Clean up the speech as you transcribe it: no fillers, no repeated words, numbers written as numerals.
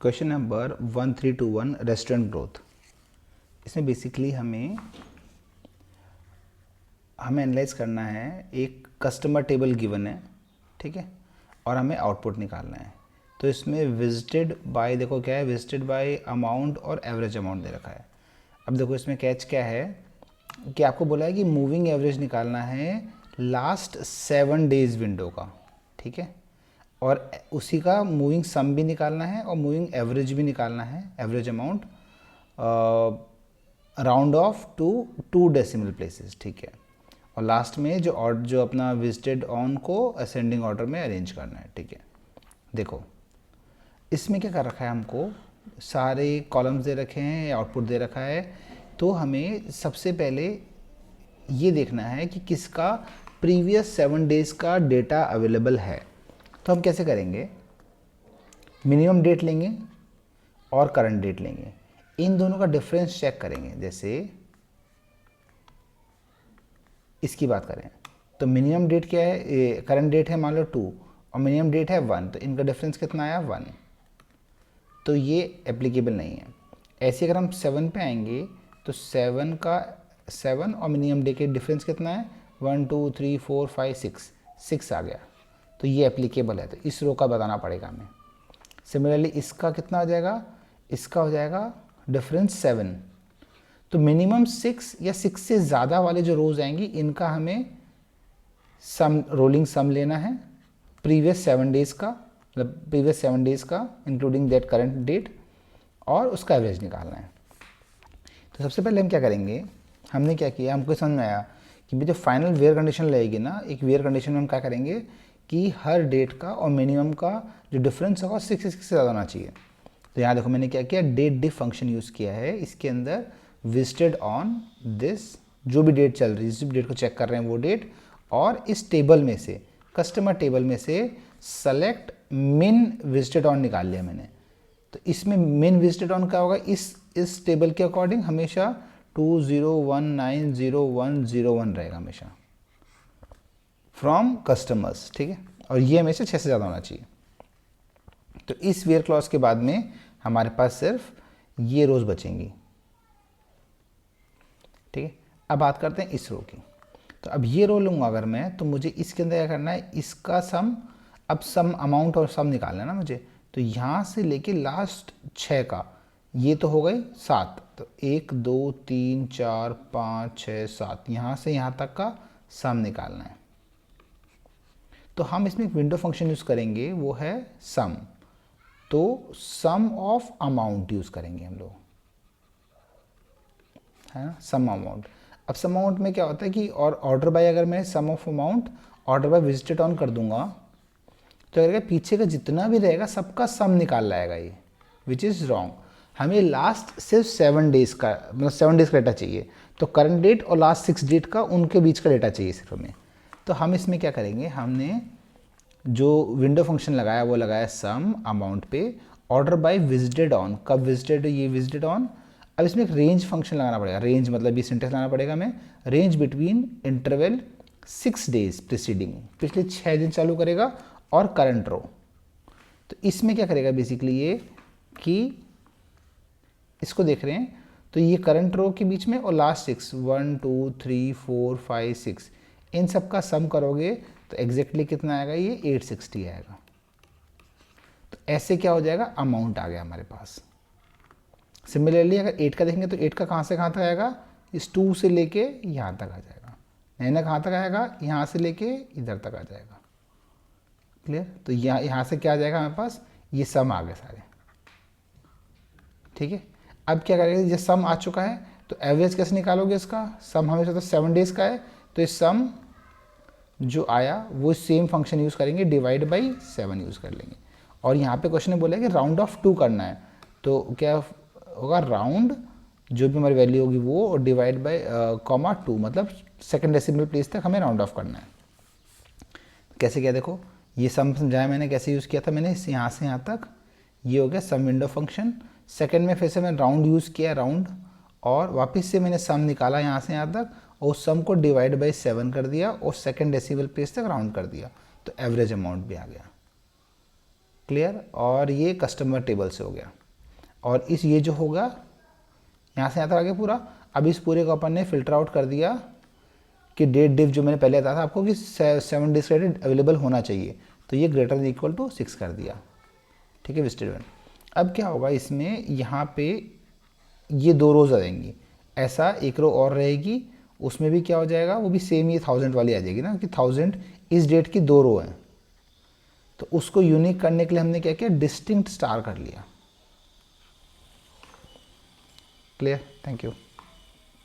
Question number 1321 restaurant growth. इसमें basically हमें analyse करना है, एक कस्टमर टेबल गिवन है, ठीक है, और हमें आउटपुट निकालना है। तो इसमें विजिटेड बाय, देखो क्या है, विजिटेड बाय अमाउंट और एवरेज अमाउंट दे रखा है। अब देखो इसमें कैच क्या है कि आपको बोला है कि मूविंग एवरेज निकालना है लास्ट 7 डेज विंडो का, ठीक है, और उसी का मूविंग सम भी निकालना है और मूविंग एवरेज भी निकालना है, average amount round off to 2 decimal places, ठीक है। और लास्ट में जो अपना विजिटेड ऑन को असेंडिंग ऑर्डर में अरेंज करना है, ठीक है। देखो इसमें क्या कर रखा है, हमको सारे कॉलम्स दे रखे हैं, आउटपुट दे रखा है। तो हमें सबसे पहले ये देखना है कि किसका प्रीवियस 7 डेज का डेटा अवेलेबल है। तो हम कैसे करेंगे, मिनिमम डेट लेंगे और करंट डेट लेंगे, इन दोनों का डिफरेंस चेक करेंगे। जैसे इसकी बात करें तो मिनिमम डेट क्या है, करंट डेट है मान लो 2 और मिनिमम डेट है 1, तो इनका डिफरेंस कितना आया 1, तो ये एप्लीकेबल नहीं है। ऐसे अगर हम 7 पे आएंगे तो 7 और मिनिमम डे के डिफरेंस कितना है 1 2 3 4 5 6 आ गया, तो ये एप्लीकेबल है। तो इस रो का बताना पड़ेगा हमें। सिमिलरली इसका कितना हो जाएगा, इसका हो जाएगा डिफरेंस 7। तो मिनिमम 6 या 6 से ज़्यादा वाले जो रोज आएंगी इनका हमें सम, रोलिंग सम लेना है प्रीवियस 7 डेज का, मतलब प्रीवियस 7 डेज का इंक्लूडिंग दैट करंट डेट, और उसका एवरेज निकालना है। तो सबसे पहले हम क्या करेंगे, हमने क्या किया, हमको समझ में आया कि जो फाइनल वेयर कंडीशन लगेगी ना, एक वेयर कंडीशन में हम क्या करेंगे कि हर डेट का और मिनिमम का जो डिफरेंस होगा 6 से ज़्यादा होना चाहिए। तो यहाँ देखो मैंने क्या किया, डेट डिफ फंक्शन यूज़ किया है। इसके अंदर विजिटेड ऑन दिस, जो भी डेट चल रही है, जिस भी डेट को चेक कर रहे हैं वो डेट, और इस टेबल में से, कस्टमर टेबल में से सेलेक्ट मिन विजिटेड ऑन निकाल लिया मैंने। तो इसमें मिन विजिटेड ऑन क्या होगा, इस टेबल के अकॉर्डिंग हमेशा 20190101 रहेगा हमेशा फ्रॉम कस्टमर्स, ठीक है, और ये हमेशा 6 से ज़्यादा होना चाहिए। तो इस वेयर क्लॉज के बाद में हमारे पास सिर्फ ये रोज बचेंगी, ठीक है। अब बात करते हैं इस रो की। तो अब ये रो लूँगा अगर मैं, तो मुझे इसके अंदर क्या करना है, इसका सम, अब सम अमाउंट और सम निकालना है ना मुझे। तो यहाँ से लेके लास्ट 6 का, ये तो हो गई 7, तो 1 2 3 4 5 6 7, यहाँ से यहाँ तक का सम निकालना है। तो हम इसमें एक विंडो फंक्शन यूज़ करेंगे, वो है सम। तो सम ऑफ अमाउंट यूज़ करेंगे हम लोग, है ना, सम अमाउंट। अब सम अमाउंट में क्या होता है कि, और ऑर्डर बाय, अगर मैं sum of amount order by visited on कर दूंगा तो अगर पीछे का जितना भी रहेगा सबका सम निकाल लाएगा ये, विच इज़ रॉन्ग। हमें लास्ट सिर्फ 7 डेज का, मतलब 7 डेज का डेटा चाहिए। तो करंट डेट और लास्ट 6 डेट का, उनके बीच का डेटा चाहिए सिर्फ हमें। तो हम इसमें क्या करेंगे, हमने जो विंडो फंक्शन लगाया वो लगाया सम अमाउंट पे, ऑर्डर बाय विजिटेड ऑन, कब विजिटेड, ये विजिटेड ऑन। अब इसमें एक रेंज फंक्शन लगाना पड़ेगा, रेंज मतलब ये सिंटेक्स लगाना पड़ेगा हमें, range between interval 6 days preceding, पिछले 6 दिन चालू करेगा, और करंट रो। तो इसमें क्या करेगा बेसिकली ये कि इसको देख रहे हैं, तो ये करंट रो के बीच में और लास्ट 6 1 2 3 4 5 6, इन सब का सम करोगे तो एग्जैक्टली कितना आएगा, ये 860 आएगा। तो ऐसे क्या हो जाएगा, अमाउंट आ गया हमारे पास। सिमिलरली अगर 8 का देखेंगे तो 8 का कहाँ से कहाँ तक आएगा, इस 2 से लेके यहाँ तक आ जाएगा। 9 कहाँ तक आएगा, यहाँ से लेके इधर तक आ जाएगा। क्लियर। तो यहाँ से क्या आ जाएगा हमारे पास, ये सम आ गए सारे, ठीक है। अब क्या करेंगे, जब सम आ चुका है तो एवरेज कैसे निकालोगे इसका, सम हमेशा तो 7 डेज का है, तो इस सम जो आया वो सेम फंक्शन यूज़ करेंगे, डिवाइड बाई 7 यूज़ कर लेंगे। और यहाँ पे क्वेश्चन ने बोला कि राउंड ऑफ 2 करना है, तो क्या होगा, राउंड जो भी हमारी वैल्यू होगी वो, और डिवाइड बाई कॉमा 2, मतलब सेकंड डेसिमल प्लेस तक हमें राउंड ऑफ करना है। कैसे किया देखो, ये सम समझाया मैंने कैसे यूज़ किया था, मैंने यहाँ से यहाँ तक, ये हो गया सम विंडो फंक्शन। सेकंड में फिर से मैंने राउंड यूज़ किया, राउंड, और वापस से मैंने सम निकाला यहाँ से यहाँ तक, और उस सम को डिवाइड बाई 7 कर दिया और सेकंड डेसिमल प्लेस तक राउंड कर दिया, तो एवरेज अमाउंट भी आ गया। क्लियर। और ये कस्टमर टेबल से हो गया, और इस ये जो होगा यहाँ से यहाँ तक आ गया पूरा। अब इस पूरे को अपन ने फिल्टर आउट कर दिया कि डेट डिव जो मैंने पहले बताया था आपको कि 7 डेज क्रेडिट अवेलेबल होना चाहिए, तो ये ग्रेटर देन इक्वल टू 6 कर दिया। ठीक है विजिटेड वन। अब क्या होगा इसमें, यहाँ पे ये 2 रोज आ जाएंगी, ऐसा एक रो और रहेगी, उसमें भी क्या हो जाएगा, वो भी सेम ये 1000 वाली आ जाएगी ना, कि 1000 इस डेट की 2 रो हैं। तो उसको यूनिक करने के लिए हमने क्या किया, डिस्टिंक्ट स्टार कर लिया। Clear, thank you.